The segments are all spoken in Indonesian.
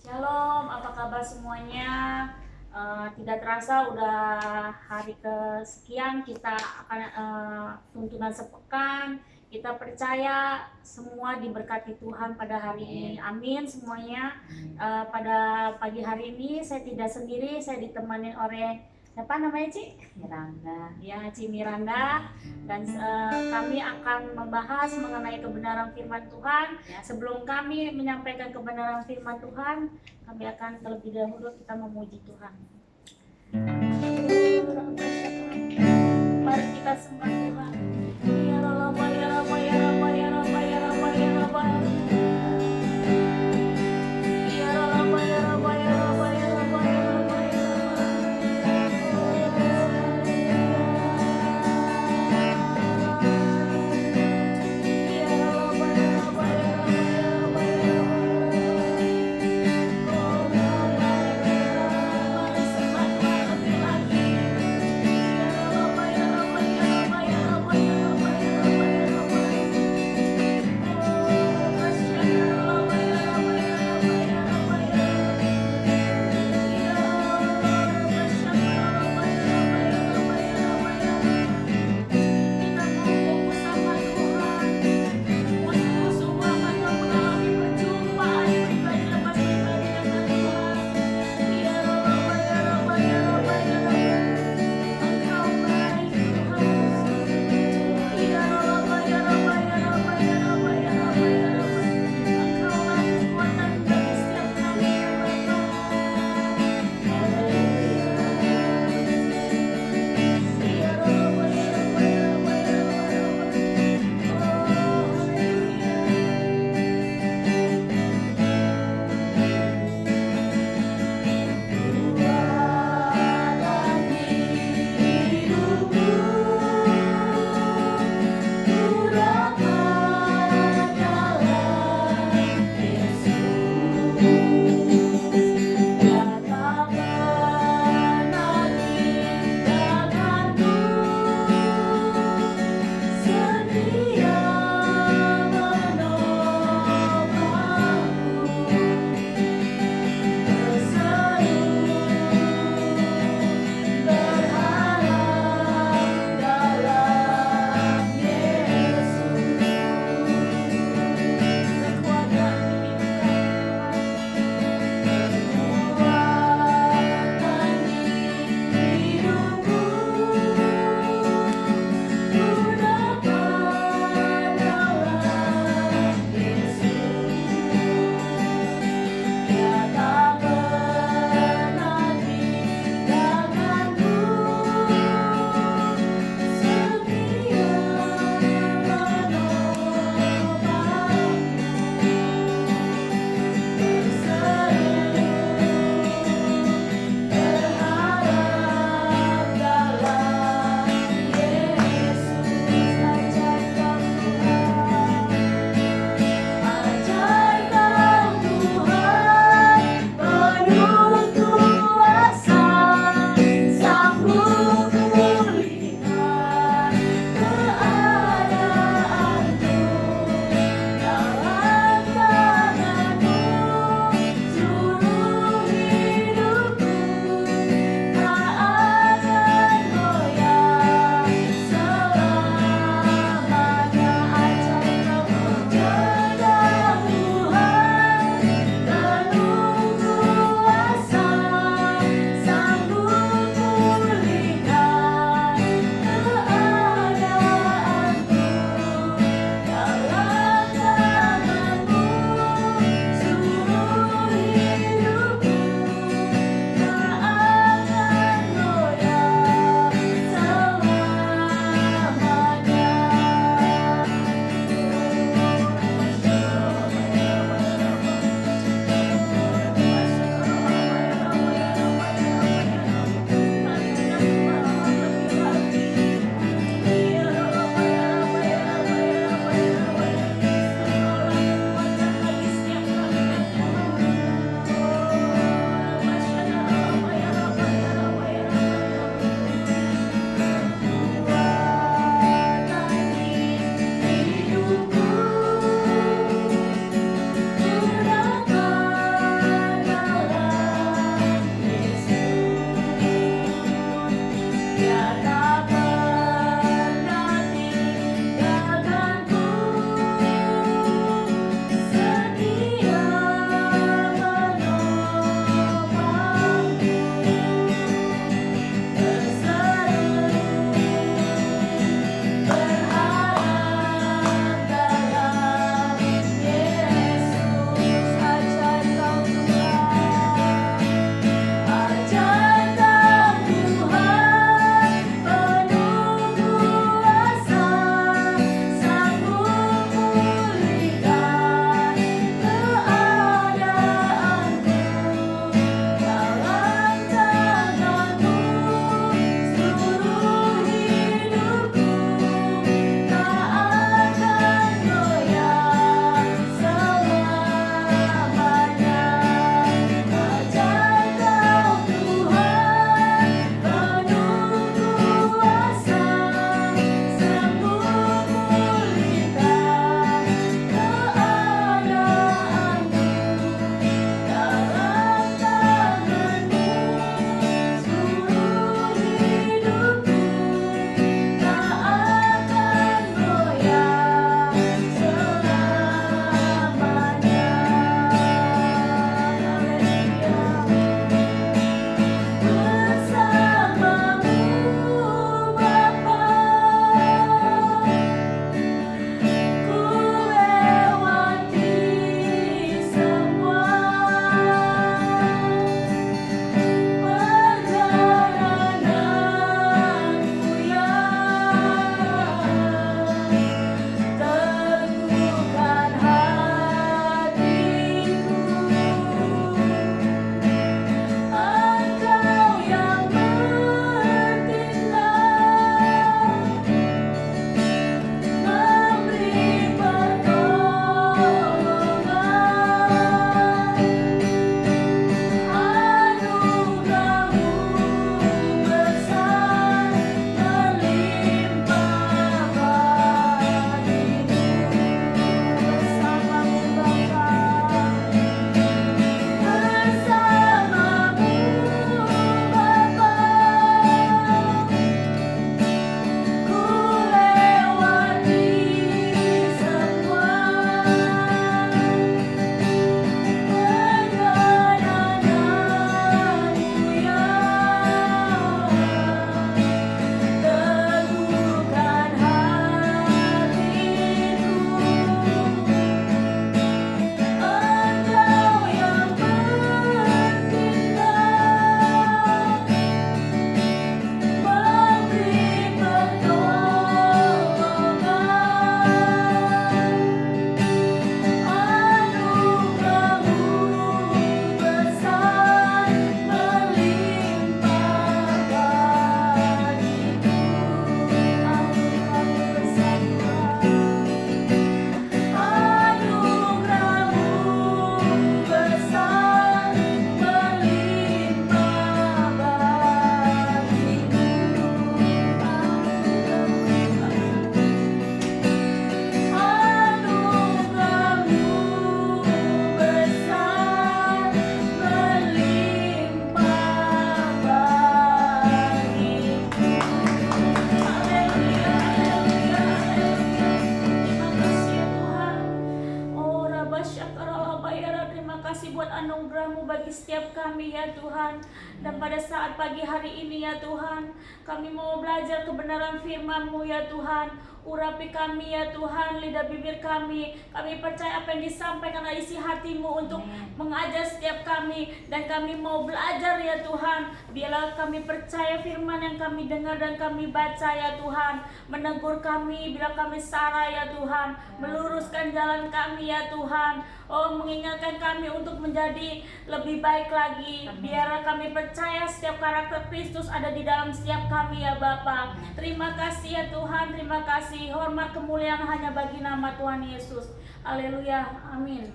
Shalom, apa kabar semuanya? Tidak terasa udah hari kesekian kita akan tuntunan sepekan. Kita percaya semua diberkati Tuhan pada hari ini. Amin semuanya. Pada pagi hari ini saya tidak sendiri, saya ditemani oleh siapa namanya Ci? Miranda. Ya, Ci Miranda. Dan kami akan membahas mengenai kebenaran firman Tuhan. Sebelum kami menyampaikan kebenaran firman Tuhan, kami akan terlebih dahulu kita memuji Tuhan. Mari kita sembah Tuhan. Ya Rabba, ya Rabba, ya Rabba, ya Rabba, ya Rabba, ya Rabba. Ya Rabba, ya Rabba, ya Rabba, ya Rabba, ya Rabba, ya Rabba. buat anugerah-Mu bagi setiap kami ya Tuhan. Dan pada saat pagi hari ini ya Tuhan, kami mau belajar kebenaran firman-Mu ya Tuhan. Urapi kami ya Tuhan, lidah bibir kami. Kami percaya apa yang disampaikan adalah isi hati-Mu untuk mengajar setiap kami. Dan kami mau belajar ya Tuhan. Biarlah kami percaya firman yang kami dengar dan kami baca ya Tuhan. Menegur kami bila kami salah ya Tuhan. Meluruskan jalan kami ya Tuhan. Oh, mengingatkan kami untuk menjadi lebih baik lagi. Biarlah kami percaya setiap karakter Kristus ada di dalam setiap kami ya Bapa. Terima kasih ya Tuhan, terima kasih. Hormat kemuliaan hanya bagi nama Tuhan Yesus. Haleluya, amin.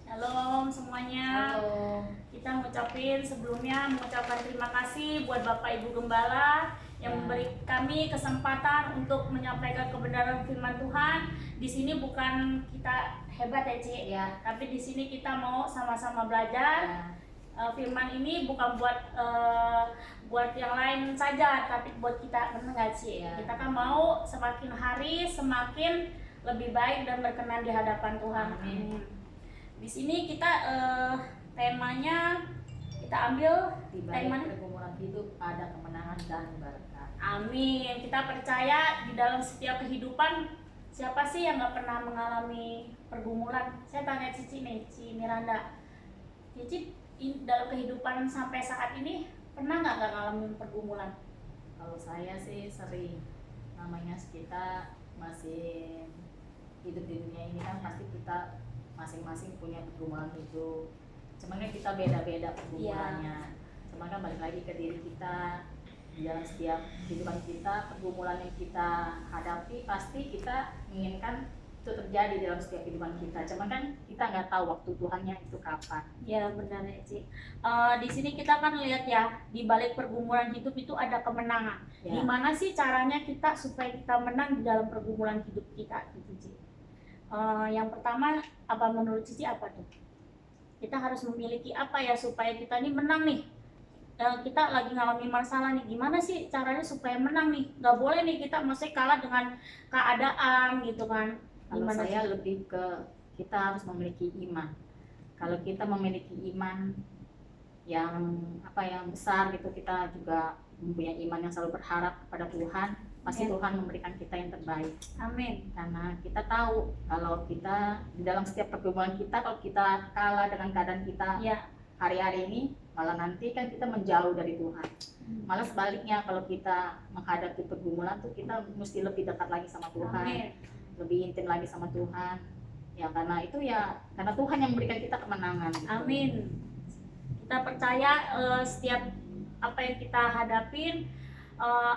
Shalom semuanya. Halo. Kita mengucapkan terima kasih buat Bapak Ibu Gembala yang memberi kami kesempatan untuk menyampaikan kebenaran firman Tuhan. Di sini bukan kita hebat ya, Ci. Ya. Tapi di sini kita mau sama-sama belajar. Firman ini bukan buat yang lain saja, tapi buat kita, benar nggak Ci? Ya. Kita kan mau semakin hari semakin lebih baik dan berkenan di hadapan Tuhan. Amin. Di sini kita temanya kita ambil Di balik pergumulan hidup ada kemenangan dan berkat. Amin. Kita percaya di dalam setiap kehidupan, siapa sih yang nggak pernah mengalami pergumulan? Saya tanya Cici nih, Ci Miranda. Cici dalam kehidupan sampai saat ini pernah nggak ngalamin pergumulan? Kalau saya sih sering, namanya kita masih hidup di dunia ini kan pasti kita masing-masing punya pergumulan hidup. Cuman kan kita beda-beda pergumulannya. Cuman kan balik lagi ke diri kita. Di dalam setiap kehidupan kita, pergumulan yang kita hadapi pasti kita menginginkan itu terjadi dalam setiap kehidupan kita. Cuman kan kita nggak tahu waktu Tuhannya itu kapan. Ya benar ya Ci. Di sini kita kan lihat ya, di balik pergumulan hidup itu ada kemenangan. Ya. Gimana sih caranya kita supaya kita menang di dalam pergumulan hidup kita gitu Ci? Yang pertama, apa menurut Cici apa tuh? Kita harus memiliki apa ya supaya kita ini menang nih? Kita lagi ngalami masalah nih, gimana sih caranya supaya menang nih? Nggak boleh nih kita masih kalah dengan keadaan gitu kan? Kalau Gimana saya sih? lebih ke kita harus memiliki iman. Kalau kita memiliki iman yang yang besar gitu, kita juga mempunyai iman yang selalu berharap kepada Tuhan, pasti Ya. Tuhan memberikan kita yang terbaik. Amin. Karena kita tahu kalau kita di dalam setiap pergumulan kita, kalau kita kalah dengan keadaan kita Ya. hari-hari ini, malah nanti kan kita menjauh dari Tuhan. Malah sebaliknya, kalau kita menghadapi pergumulan tuh kita mesti lebih dekat lagi sama Tuhan. Amin. Lebih intim lagi sama Tuhan ya, karena itu ya karena Tuhan yang memberikan kita kemenangan gitu. Amin. Kita percaya setiap apa yang kita hadapin,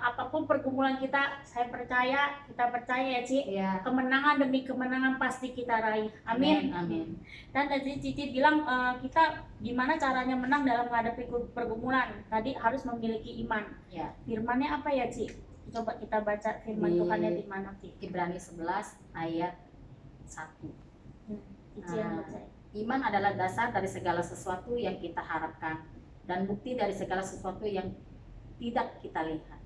apapun pergumulan kita, kita percaya ya Ci, Ya. kemenangan demi kemenangan pasti kita raih. Amin. Amin. Dan tadi Cici bilang kita gimana caranya menang dalam menghadapi pergumulan. Tadi harus memiliki iman. Ya. Firmannya apa ya Ci? Coba kita baca firman Di Tuhannya di mana Ci? Ibrani 11 ayat 1. Cici yang baca. Iman adalah dasar dari segala sesuatu yang kita harapkan dan bukti dari segala sesuatu yang tidak kita lihat.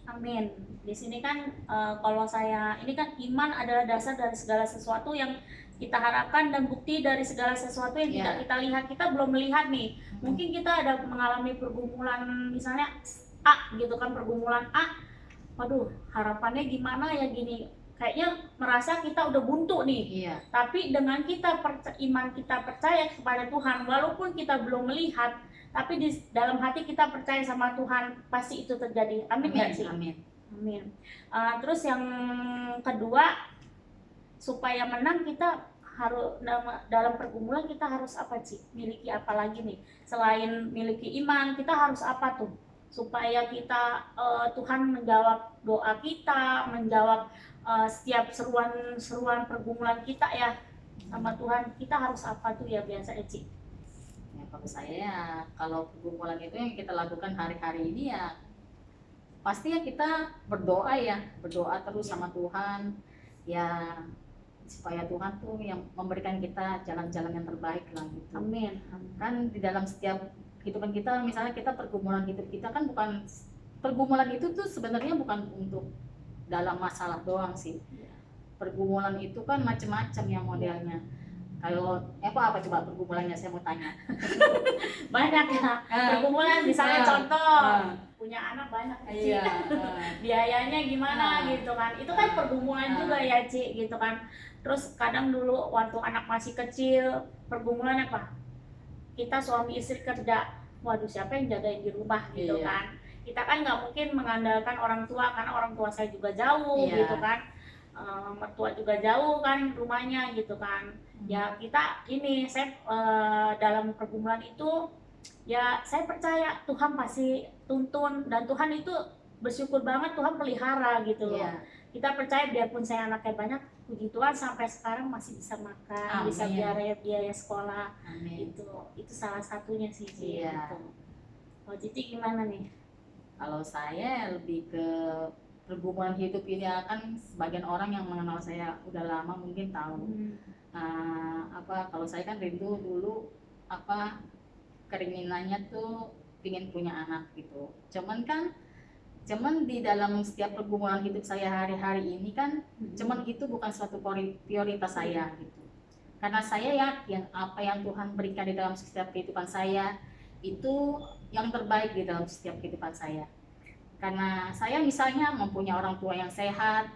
Amin. Di sini kan kalau saya ini kan iman adalah dasar dari segala sesuatu yang kita harapkan dan bukti dari segala sesuatu yang tidak kita lihat. Kita belum melihat nih. Mungkin kita ada mengalami pergumulan misalnya A gitu kan, pergumulan A. Waduh, harapannya gimana ya gini. Kayaknya merasa kita udah buntu nih. Iya. Tapi dengan iman kita percaya kepada Tuhan, walaupun kita belum melihat, tapi di dalam hati kita percaya sama Tuhan, pasti itu terjadi. Amin nggak sih? Amin. Amin. Terus yang kedua, supaya menang kita harus dalam pergumulan kita harus apa sih? Miliki apa lagi nih? Selain miliki iman, kita harus apa tuh? Supaya kita Tuhan menjawab doa kita, menjawab setiap seruan pergumulan kita ya sama Tuhan. Kita harus apa tuh ya biasa Eci? Ya, kalau saya ya, kalau pergumulan itu yang kita lakukan hari-hari ini ya pasti ya kita berdoa terus sama Tuhan ya, supaya Tuhan tuh yang memberikan kita jalan-jalan yang terbaik lah gitu. Amin. Kan di dalam setiap kehidupan kita, misalnya kita pergumulan hidup kita kan bukan, pergumulan itu tuh sebenarnya bukan untuk dalam masalah doang sih. Pergumulan itu kan macam-macam ya modelnya. Kalau apa coba pergumulannya, saya mau tanya. Banyak ya pergumulan, misalnya contoh punya anak banyak Ci. Iya. Biayanya gimana gitu kan, itu kan pergumulan juga ya Ci gitu kan. Terus kadang dulu waktu anak masih kecil pergumulan apa, kita suami istri kerja, waduh siapa yang jagain di rumah gitu Iya. kan. Kita kan nggak mungkin mengandalkan orang tua karena orang tua saya juga jauh Iya. gitu kan. Mertua juga jauh kan rumahnya gitu kan. Ya kita ini saya dalam pergumulan itu ya saya percaya Tuhan pasti tuntun, dan Tuhan itu bersyukur banget Tuhan pelihara gitu loh. Iya. Kita percaya biarpun saya anaknya banyak, puji Tuhan sampai sekarang masih bisa makan, bisa biaya sekolah. Amin. Itu salah satunya sih Iya. gitu. Oh Cici gimana nih? Kalau saya lebih ke pergumulan hidup ini, akan sebagian orang yang mengenal saya udah lama mungkin tahu. Kalau saya kan rindu dulu keinginannya tuh pingin punya anak gitu. Cuman di dalam setiap pergumulan hidup saya hari-hari ini kan, cuman itu bukan suatu prioritas saya gitu. Karena saya yakin apa yang Tuhan berikan di dalam setiap kehidupan saya itu yang terbaik di dalam setiap kehidupan saya. Karena saya misalnya mempunyai orang tua yang sehat,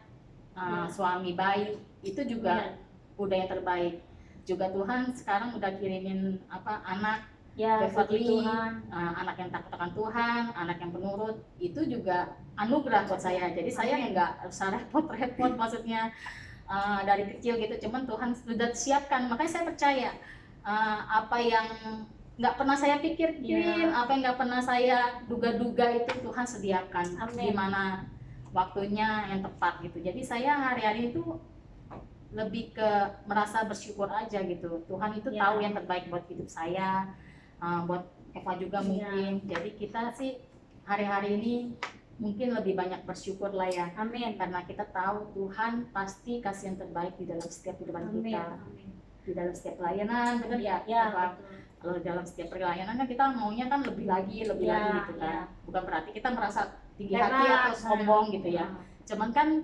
suami baik, itu juga udah yang terbaik. Juga Tuhan sekarang udah kirimin anak Beverly, anak yang takut akan Tuhan, anak yang penurut, itu juga anugerah buat saya. Jadi saya nggak usah repot-repot, maksudnya dari kecil gitu. Cuman Tuhan sudah siapkan, makanya saya percaya apa yang nggak pernah saya pikirin, apa yang nggak pernah saya duga-duga itu Tuhan sediakan. Gimana waktunya yang tepat gitu. Jadi saya hari-hari itu lebih ke merasa bersyukur aja gitu. Tuhan itu tahu yang terbaik buat hidup saya, buat Eva juga mungkin. Jadi kita sih hari-hari ini mungkin lebih banyak bersyukur lah ya. Amin. Karena kita tahu Tuhan pasti kasih yang terbaik di dalam setiap kehidupan kita. Amin. Di dalam setiap pelayanan, benar ya? Kalau dalam setiap pelayanan kan kita maunya kan lebih lagi gitu kan. Bukan berarti kita merasa tinggi hati atau sombong gitu ya. Cuman kan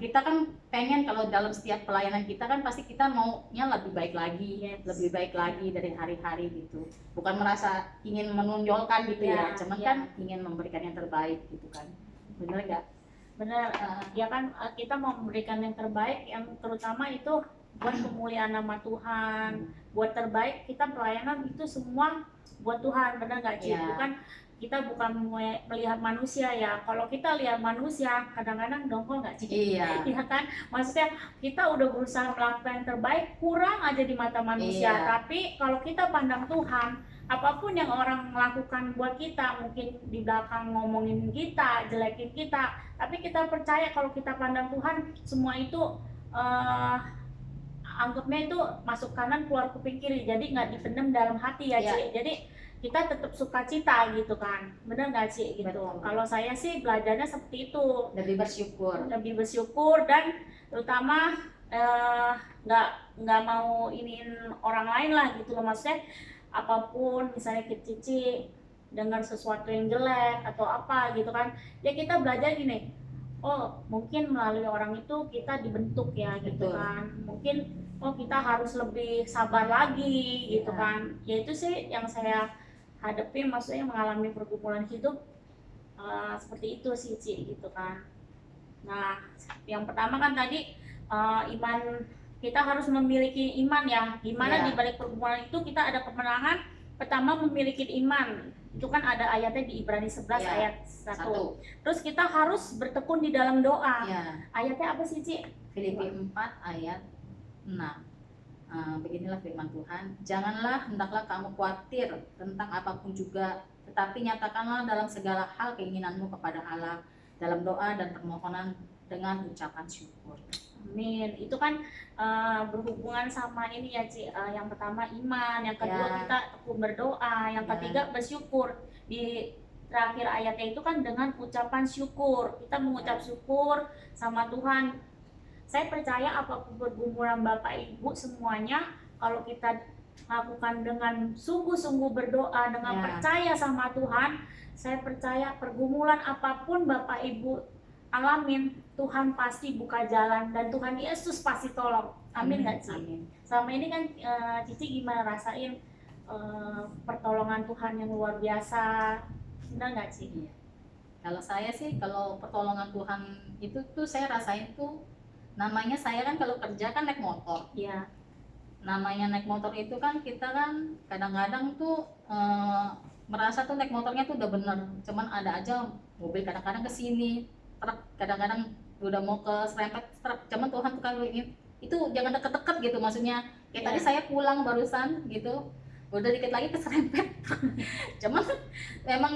kita kan pengen kalau dalam setiap pelayanan kita kan pasti kita maunya lebih baik lagi, lebih baik lagi dari hari-hari gitu. Bukan merasa ingin menonjolkan gitu ya, cuman kan ingin memberikan yang terbaik gitu kan. Bener nggak? Bener, ya kan kita mau memberikan yang terbaik, yang terutama itu buat kemuliaan nama Tuhan, buat terbaik. Kita pelayanan itu semua buat Tuhan, bener nggak Ci? Kita bukan melihat manusia ya. Kalau kita lihat manusia kadang-kadang dongkol nggak Ci? Iya. Ya kan, maksudnya kita udah berusaha melakukan yang terbaik, kurang aja di mata manusia. Tapi kalau kita pandang Tuhan, apapun yang orang melakukan buat kita, mungkin di belakang ngomongin kita, jelekin kita, tapi kita percaya kalau kita pandang Tuhan, semua itu anggapnya itu masuk kanan keluar kuping kiri, jadi nggak dipendam dalam hati ya Ci. Jadi kita tetap sukacita gitu kan, bener nggak Ci gitu. Kalau saya sih belajarnya seperti itu, lebih bersyukur dan terutama nggak mau iniin orang lain lah gitu loh. Maksudnya apapun, misalnya Cici dengar sesuatu yang jelek atau apa gitu kan, ya kita belajar gini, oh mungkin melalui orang itu kita dibentuk ya gitu kan, mungkin kita harus lebih sabar lagi gitu kan. Ya itu sih yang saya hadapi, maksudnya mengalami pergumulan hidup seperti itu sih Ci gitu kan. Nah yang pertama kan tadi iman, kita harus memiliki iman ya. Gimana di balik pergumulan itu kita ada kemenangan? Pertama memiliki iman, itu kan ada ayatnya di Ibrani 11 ayat 1. Terus kita harus bertekun di dalam doa. Ayatnya apa sih Ci? Filipi 4 ayat 6. Beginilah firman Tuhan, janganlah hendaklah kamu khawatir tentang apapun juga, tetapi nyatakanlah dalam segala hal keinginanmu kepada Allah dalam doa dan permohonan dengan ucapan syukur. Amin. Itu kan berhubungan sama ini ya Ci. Yang pertama iman, yang kedua kita tekun berdoa, yang ketiga bersyukur. Di terakhir ayatnya itu kan dengan ucapan syukur. Kita mengucap syukur sama Tuhan. Saya percaya apapun pergumulan Bapak Ibu semuanya, kalau kita lakukan dengan sungguh-sungguh berdoa, dengan percaya sama Tuhan, saya percaya pergumulan apapun Bapak Ibu alamin, Tuhan pasti buka jalan dan Tuhan Yesus pasti tolong. Amin nggak Ci? Amin. Selama ini kan Cici gimana rasain pertolongan Tuhan yang luar biasa? Benar nggak Ci? Iya. Kalau saya sih, kalau pertolongan Tuhan itu tuh saya rasain tuh, namanya saya kan kalau kerja kan naik motor. Iya. Namanya naik motor itu kan kita kan kadang-kadang tuh merasa tuh naik motornya tuh udah bener, cuman ada aja mobil kadang-kadang kesini, truk kadang-kadang udah mau ke serempet truk, cuman Tuhan tuh kalau ingin itu jangan deket-deket gitu, maksudnya kayak tadi saya pulang barusan gitu udah dikit lagi keserempet cuman memang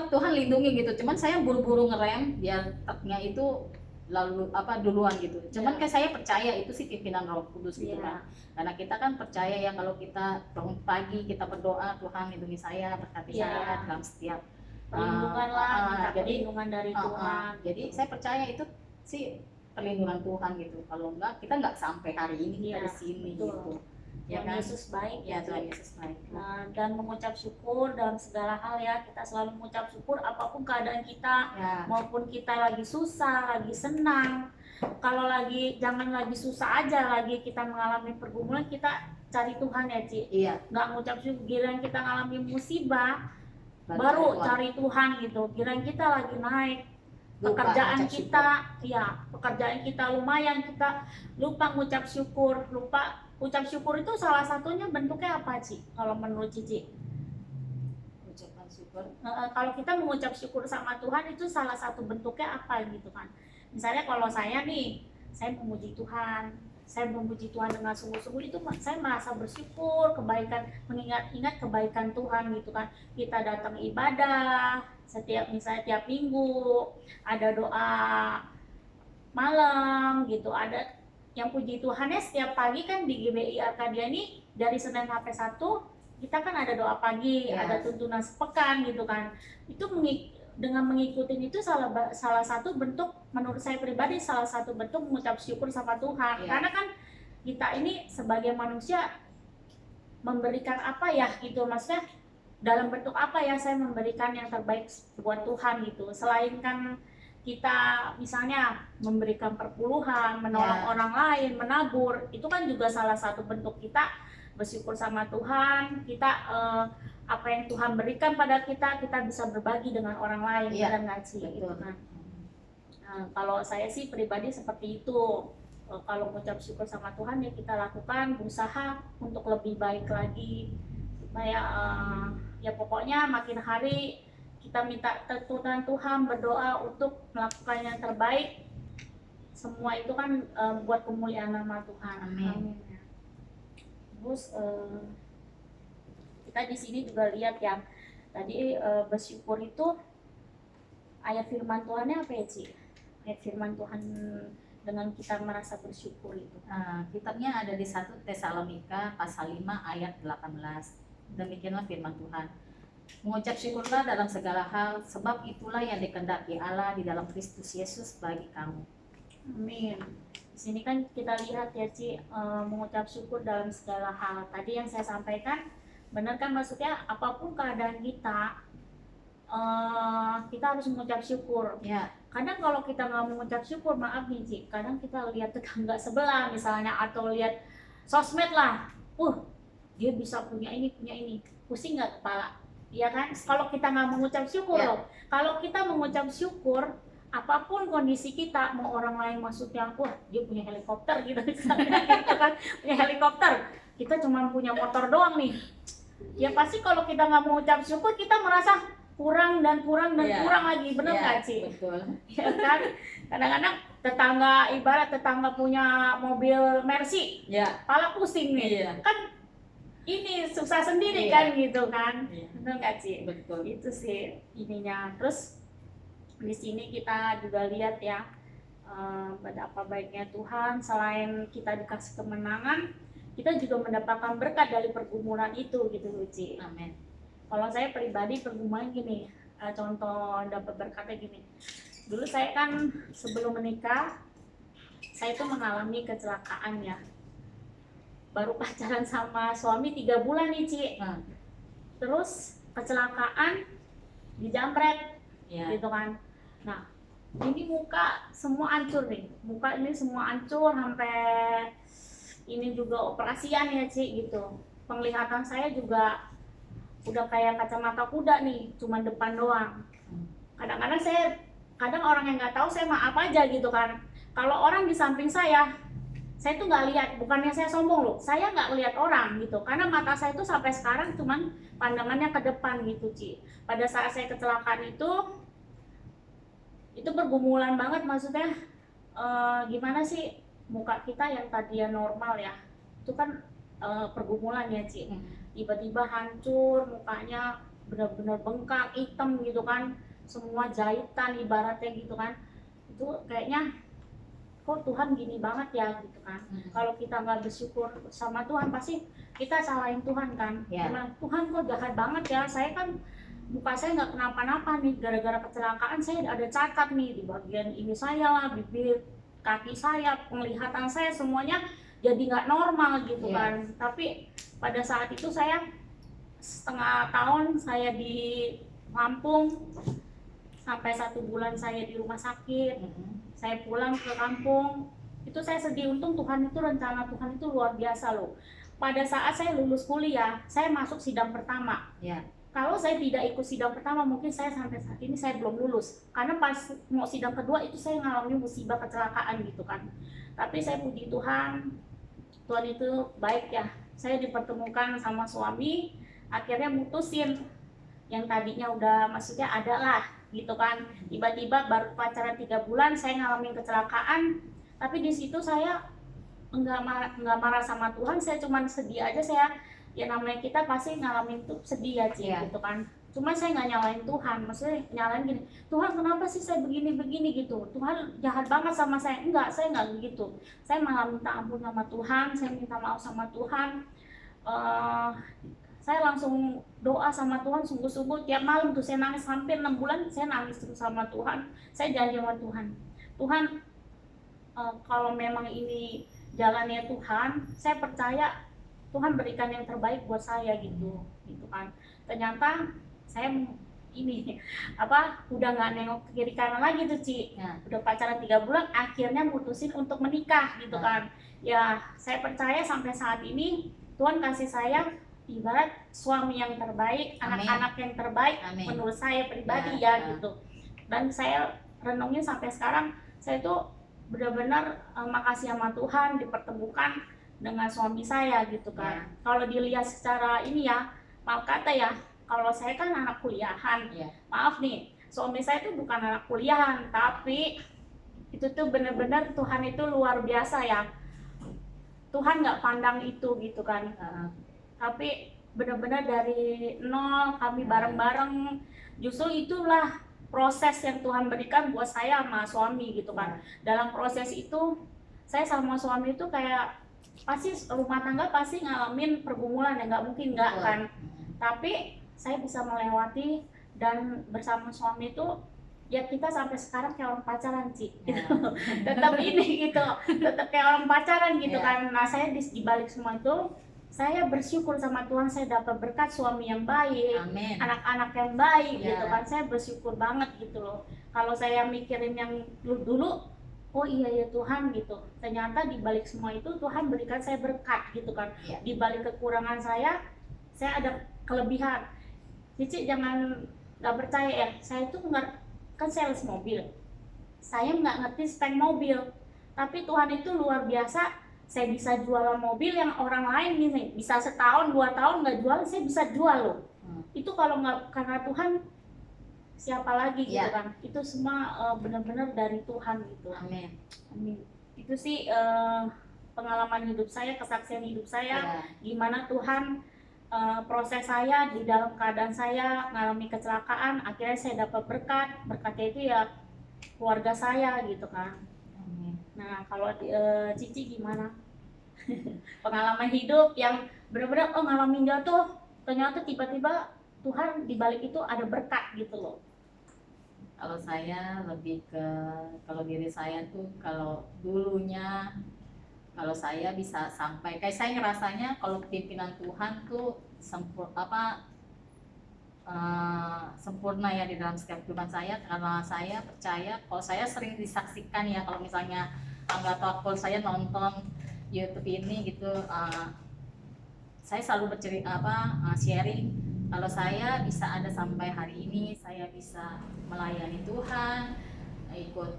Tuhan lindungi gitu, cuman saya buru-buru ngerem biar truknya itu lalu duluan gitu, cuman kayak saya percaya itu sih pimpinan Roh Kudus gitu kan, karena kita kan percaya ya kalau kita bangun pagi kita berdoa, Tuhan lindungi saya, berkati saya dalam setiap perlindungan minta jadi perlindungan dari Tuhan. Jadi saya percaya itu sih perlindungan Tuhan gitu, kalau enggak kita nggak sampai hari ini kita di sini gitu. Ya kan? Yesus baik ya, Tuhan Yesus baik. Dan mengucap syukur dalam segala hal ya, kita selalu mengucap syukur apapun keadaan kita, maupun kita lagi susah, lagi senang. Kalau jangan lagi susah aja, lagi kita mengalami pergumulan, kita cari Tuhan ya Ci. Iya. Nggak mengucap syukur, giliran kita mengalami musibah, baru cari Tuhan gitu. Giliran kita lagi naik, pekerjaan kita lumayan, kita lupa mengucap syukur, ucap syukur itu salah satunya bentuknya apa Ci? Kalau menurut Cici? Ucapan syukur. Kalau kita mengucap syukur sama Tuhan itu salah satu bentuknya apa gitu kan? Misalnya kalau saya nih, saya memuji Tuhan, saya memuji Tuhan dengan sungguh-sungguh, itu saya merasa bersyukur, mengingat-ingat kebaikan Tuhan gitu kan. Kita datang ibadah misalnya tiap minggu, ada doa malam gitu, ada yang puji Tuhan ya setiap pagi kan di GBI Arkadia ini dari Senin sampai Sabtu kita kan ada doa pagi, ada tuntunan sepekan gitu kan. Itu dengan mengikuti itu salah satu bentuk, menurut saya pribadi salah satu bentuk mengucap syukur sama Tuhan. Karena kan kita ini sebagai manusia memberikan apa ya gitu, maksudnya dalam bentuk apa ya saya memberikan yang terbaik buat Tuhan gitu. Selain kan kita misalnya memberikan perpuluhan, menolong orang lain, menabur, itu kan juga salah satu bentuk kita bersyukur sama Tuhan. Kita apa yang Tuhan berikan pada kita bisa berbagi dengan orang lain, benar nggak sih? Gitu kan. Nah, kalau saya sih pribadi seperti itu. Kalau mengucap syukur sama Tuhan ya kita lakukan, berusaha untuk lebih baik lagi supaya ya pokoknya makin hari kita minta tuntunan Tuhan, berdoa untuk melakukan yang terbaik. Semua itu kan buat kemuliaan nama Tuhan. Amin. Terus kita di sini juga lihat ya, tadi bersyukur itu ayat firman Tuhannya apa ya Ci? Ayat firman Tuhan dengan kita merasa bersyukur itu. Kitabnya ada di 1 Tesalonika pasal 5 ayat 18. Demikianlah firman Tuhan. Mengucap syukurlah dalam segala hal, sebab itulah yang dikehendaki Allah di dalam Kristus Yesus bagi kamu. Amin. Di sini kan kita lihat ya Ci, mengucap syukur dalam segala hal. Tadi yang saya sampaikan, benar kan maksudnya apapun keadaan kita harus mengucap syukur. Ya. Kadang kalau kita nggak mengucap syukur, maaf nih Ci, kadang kita lihat tetangga sebelah misalnya, atau lihat sosmed lah, dia bisa punya ini, pusing nggak kepala? Iya kan? Kalau kita nggak mengucap syukur loh. Kalau kita mengucap syukur, apapun kondisi kita, mau orang lain maksudnya, dia punya helikopter gitu misalnya, gitu kan, punya helikopter, kita cuma punya motor doang nih. Ya pasti kalau kita nggak mengucap syukur, kita merasa kurang dan kurang lagi, bener nggak Ci? Betul. Ya kan? Kadang-kadang ibarat tetangga punya mobil Mercy, pala pusing nih, kan ini susah sendiri kan gitu kan, betul nggak Ci? Betul. Itu sih ininya. Terus di sini kita juga lihat ya betapa baiknya Tuhan. Selain kita dikasih kemenangan, kita juga mendapatkan berkat dari pergumulan itu gitu Ci. Amin. Kalau saya pribadi pergumulan gini, contoh dapat berkatnya gini. Dulu saya kan sebelum menikah, saya tuh mengalami kecelakaan ya. Baru pacaran sama suami 3 bulan nih Ci. Terus kecelakaan, dijamret gitu kan. Nah ini muka semua hancur nih, muka ini semua hancur sampai ini juga operasian ya Ci gitu. Penglihatan saya juga udah kayak kacamata kuda nih, cuma depan doang. Kadang-kadang kadang orang yang nggak tahu saya maaf aja gitu kan. Kalau orang di samping saya tuh nggak lihat, bukannya saya sombong loh, saya nggak lihat orang gitu, karena mata saya tuh sampai sekarang cuman pandangannya ke depan gitu Ci. Pada saat saya kecelakaan itu pergumulan banget, maksudnya gimana sih, muka kita yang tadinya normal ya, itu kan pergumulan ya Ci, tiba-tiba hancur mukanya, benar-benar bengkak, hitam gitu kan, semua jahitan ibaratnya gitu kan. Itu kayaknya kok Tuhan gini banget ya gitu kan. Kalau kita nggak bersyukur sama Tuhan pasti kita salahin Tuhan kan. Karena Tuhan kok jahat banget ya, saya kan muka saya nggak kenapa-napa nih, gara-gara kecelakaan saya ada cacat nih di bagian ini saya lah, bibir, kaki saya, penglihatan saya semuanya jadi nggak normal gitu kan. Tapi pada saat itu saya setengah tahun saya di Lampung, sampai 1 bulan saya di rumah sakit. Saya pulang ke kampung, itu saya sedih. Untung Tuhan itu, rencana Tuhan itu luar biasa loh. Pada saat saya lulus kuliah, saya masuk sidang pertama. Kalau saya tidak ikut sidang pertama, mungkin saya sampai saat ini saya belum lulus. Karena pas mau sidang kedua itu saya ngalami musibah kecelakaan gitu kan. Tapi saya puji Tuhan, Tuhan itu baik ya. Saya dipertemukan sama suami, akhirnya mutusin yang tadinya udah, maksudnya ada lah gitu kan. Tiba-tiba baru pacaran 3 bulan saya ngalamin kecelakaan. Tapi di situ saya nggak marah sama Tuhan, saya cuma sedih aja. Saya, ya namanya kita pasti ngalamin tuh sedih ya Ci, gitu kan. Cuma saya nggak nyalain Tuhan, maksudnya nyalain gini, Tuhan kenapa sih saya begini-begini gitu, Tuhan jahat banget sama saya. Enggak, saya nggak begitu. Saya malah minta ampun sama Tuhan, saya minta maaf sama Tuhan. Saya langsung doa sama Tuhan sungguh-sungguh. Tiap malam tuh saya nangis, hampir 6 bulan saya nangis terus sama Tuhan. Saya janji sama Tuhan, Tuhan, kalau memang ini jalannya Tuhan, saya percaya Tuhan berikan yang terbaik buat saya gitu kan. Ternyata saya ini udah nggak nengok ke kiri kanan lagi tuh Ci. Udah pacaran 3 bulan, akhirnya mutusin untuk menikah gitu kan. Ya saya percaya sampai saat ini Tuhan kasih saya ibarat suami yang terbaik, anak-anak yang terbaik. Menurut saya pribadi ya gitu. Dan saya renungin sampai sekarang, saya tuh benar-benar makasih sama Tuhan dipertemukan dengan suami saya gitu kan. Kalau dilihat secara ini ya, maaf kata ya, kalau saya kan anak kuliahan, maaf nih, suami saya tuh bukan anak kuliahan, tapi itu tuh benar-benar Tuhan itu luar biasa ya. Tuhan nggak pandang itu gitu kan. Tapi benar-benar dari nol kami bareng-bareng. Justru itulah proses yang Tuhan berikan buat saya sama suami gitu kan. Dalam proses itu saya sama suami itu kayak pasti rumah tangga pasti ngalamin pergumulan ya, nggak mungkin nggak kan. Tapi saya bisa melewati, dan bersama suami itu ya kita sampai sekarang kayak orang pacaran Ci gitu. Tetap ini gitu, tetap kayak orang pacaran gitu kan. Nah saya di balik semua itu saya bersyukur sama Tuhan, saya dapat berkat suami yang baik, anak-anak yang baik gitu kan. Saya bersyukur banget gitu loh. Kalau saya mikirin yang dulu, oh iya ya Tuhan gitu, ternyata di balik semua itu Tuhan berikan saya berkat gitu kan. Di balik kekurangan saya ada kelebihan. Cici jangan nggak percaya ya, saya itu nggak, kan sales mobil, saya nggak ngerti spek mobil, tapi Tuhan itu luar biasa. Saya bisa jualan mobil yang orang lain nih bisa setahun 2 tahun nggak jual, saya bisa jual loh. Itu kalau nggak karena Tuhan, siapa lagi gitu kan. Itu semua benar-benar dari Tuhan gitu. Amin. Itu sih pengalaman hidup saya, kesaksian hidup saya, gimana Tuhan proses saya di dalam keadaan saya mengalami kecelakaan, akhirnya saya dapat berkatnya itu ya keluarga saya gitu kan. Nah kalau Cici gimana? Pengalaman hidup yang benar-benar ngalamin jatuh, ternyata tiba-tiba Tuhan di balik itu ada berkat gitu loh. Kalau saya lebih ke, kalau diri saya tuh kalau dulunya, kalau saya bisa sampai kayak saya ngerasanya kalau pimpinan Tuhan tuh sempurna ya di dalam setiap kehidupan saya, karena saya percaya kalau saya sering disaksikan ya, kalau misalnya anggota kalau saya nonton YouTube ini gitu, saya selalu bercerita sharing kalau saya bisa ada sampai hari ini, saya bisa melayani Tuhan, ikut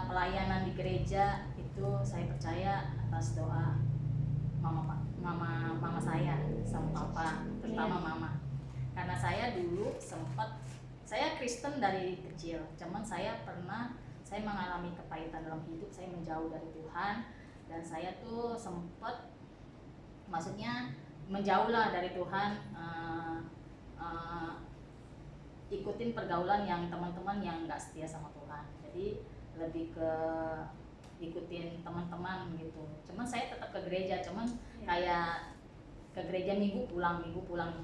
pelayanan di gereja, itu saya percaya atas doa mama saya sama papa, terutama mama. Karena saya dulu saya Kristen dari kecil, cuman saya mengalami kepahitan dalam hidup, saya menjauh dari Tuhan, dan saya tuh sempat maksudnya menjauhlah dari Tuhan, ikutin pergaulan yang teman-teman yang nggak setia sama Tuhan, jadi lebih ke ikutin teman-teman gitu. Cuman saya tetap ke gereja, cuman kayak ke gereja minggu pulang,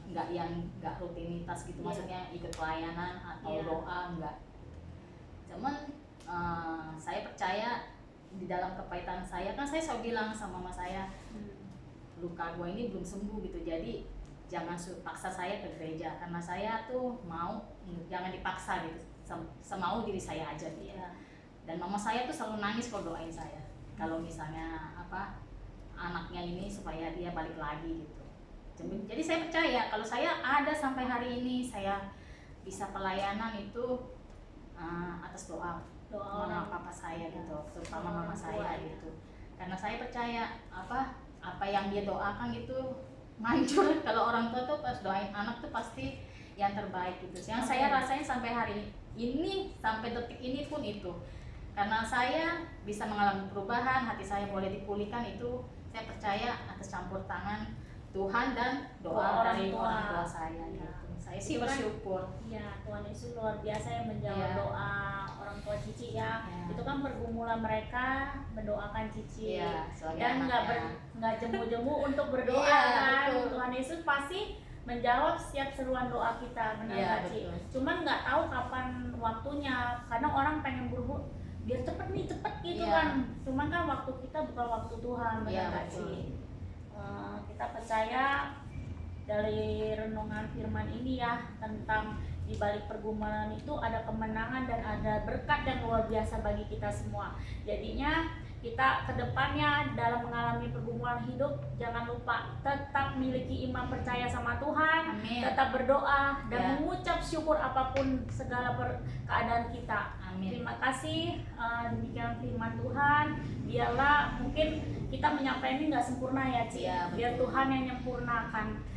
nggak rutinitas gitu, maksudnya ikut pelayanan atau doa nggak. Cuman saya percaya di dalam kepahitan saya, kan saya selalu bilang sama mama saya, luka gue ini belum sembuh gitu, jadi jangan paksa saya ke gereja, karena saya tuh mau jangan dipaksa gitu, semau diri saya aja gitu. Dan mama saya tuh selalu nangis kalau doain saya, kalau misalnya anaknya ini supaya dia balik lagi gitu. Jadi saya percaya kalau saya ada sampai hari ini, saya bisa pelayanan itu atas doa mama papa saya gitu, terutama mama saya gitu. Karena saya percaya apa yang dia doakan itu manjur. Kalau orang tua tuh pas doain anak tuh pasti yang terbaik gitu. Yang saya rasain sampai hari ini, sampai detik ini pun itu. Karena saya bisa mengalami perubahan, hati saya boleh dipulihkan, itu saya percaya atas campur tangan Tuhan dan doa dari orang tua saya gitu. Saya sih bersyukur. Ya, Tuhan Yesus luar biasa yang menjawab doa orang tua Cici ya. Itu kan pergumulan mereka mendoakan Cici, dan nggak jemu-jemu untuk berdoa kan. Tuhan Yesus pasti menjawab setiap seruan doa kita, benar Cici. Cuman nggak tahu kapan waktunya, karena orang pengen buru-buru biar cepet gitu kan. Cuman kan waktu kita bukan waktu Tuhan, benar Cici. Kita percaya dari renungan firman ini ya, tentang di balik pergumulan itu ada kemenangan dan ada berkat yang luar biasa bagi kita semua. Jadinya kita kedepannya dalam mengalami pergumulan hidup, jangan lupa tetap miliki iman percaya sama Tuhan. Amin. Tetap berdoa dan mengucap syukur apapun segala keadaan kita. Amin. Terima kasih, demikian firman Tuhan. Biarlah mungkin kita menyampaikan ini nggak sempurna ya Ci, biar Tuhan yang menyempurnakan.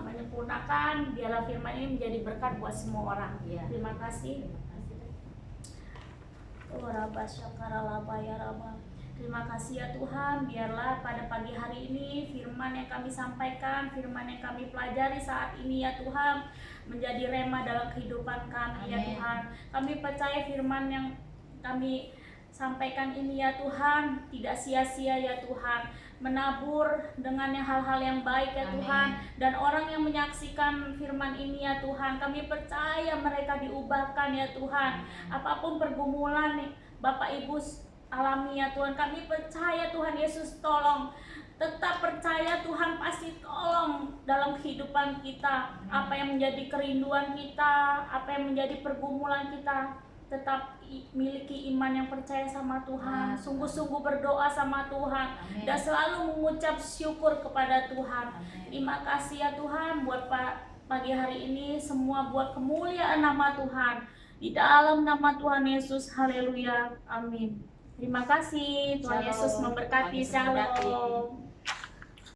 Menyempurnakan, biarlah firman ini menjadi berkat buat semua orang. Terima kasih. Terima kasih ya Tuhan, biarlah pada pagi hari ini firman yang kami sampaikan, firman yang kami pelajari saat ini ya Tuhan, menjadi rema dalam kehidupan kami. Amin. Ya Tuhan, kami percaya firman yang kami sampaikan ini ya Tuhan tidak sia-sia ya Tuhan, menabur dengan hal-hal yang baik ya. Amin. Tuhan, dan orang yang menyaksikan firman ini ya Tuhan, kami percaya mereka diubahkan ya Tuhan. Apapun pergumulan nih Bapak Ibu alami ya Tuhan, kami percaya Tuhan Yesus tolong, tetap percaya Tuhan pasti tolong dalam kehidupan kita. Apa yang menjadi kerinduan kita, apa yang menjadi pergumulan kita, tetap miliki iman yang percaya sama Tuhan, sungguh-sungguh berdoa sama Tuhan. Amin. Dan selalu mengucap syukur kepada Tuhan. Amin. Terima kasih ya Tuhan buat pagi hari ini, semua buat kemuliaan nama Tuhan, di dalam nama Tuhan Yesus. Haleluya, amin. Terima kasih, Tuhan Yesus memberkati. Shalom.